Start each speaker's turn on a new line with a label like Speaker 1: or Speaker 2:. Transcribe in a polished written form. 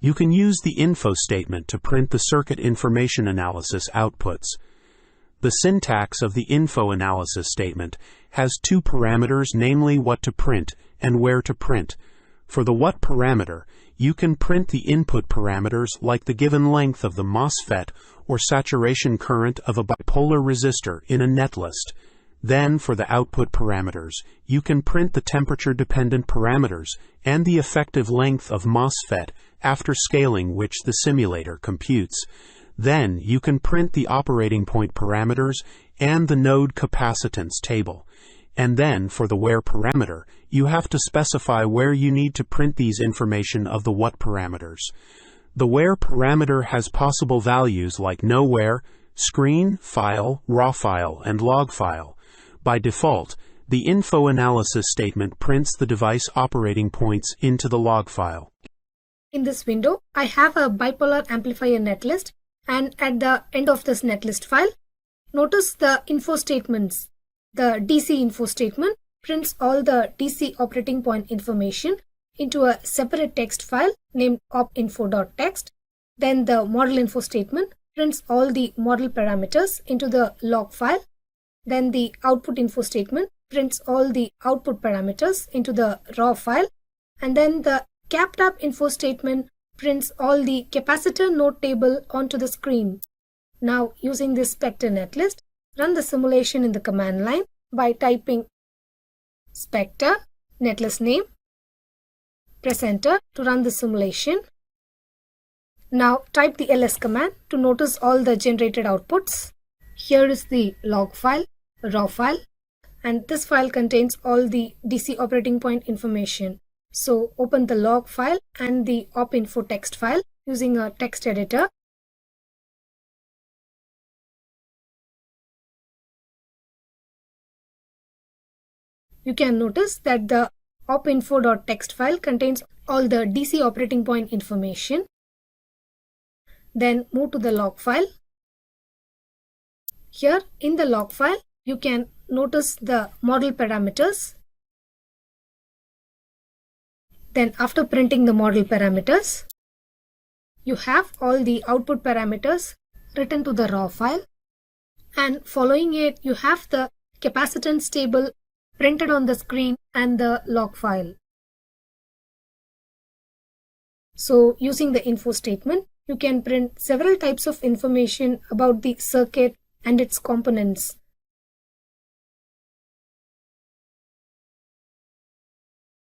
Speaker 1: You can use the info statement to print the circuit information analysis outputs. The syntax of the info analysis statement has two parameters, namely what to print and where to print. For the what parameter, you can print the input parameters like the given length of the MOSFET or saturation current of a bipolar resistor in a netlist. Then, for the output parameters, you can print the temperature-dependent parameters and the effective length of MOSFET after scaling, which the simulator computes. Then, you can print the operating point parameters and the node capacitance table. And then, for the where parameter, you have to specify where you need to print these information of the what parameters. The where parameter has possible values like nowhere, screen, file, raw file, and log file. By default, the info analysis statement prints the device operating points into the log file.
Speaker 2: In this window, I have a bipolar amplifier netlist, and at the end of this netlist file, notice the info statements. The DC info statement prints all the DC operating point information into a separate text file named opinfo.txt. Then the model info statement prints all the model parameters into the log file. Then the output info statement prints all the output parameters into the raw file. And then the captab info statement prints all the capacitor node table onto the screen. Now, using this Spectre netlist, run the simulation in the command line by typing Spectre netlist name. Press enter to run the simulation. Now type the ls command to notice all the generated outputs. Here is the log file, raw file, and this file contains all the DC operating point information. So open the log file and the opinfo text file using a text editor. You can notice that the opinfo.txt file contains all the DC operating point information. Then move to the log file. Here in the log file, you can notice the model parameters. Then after printing the model parameters, you have all the output parameters written to the raw file. And following it, you have the capacitance table printed on the screen and the log file. So using the info statement, you can print several types of information about the circuit and its components.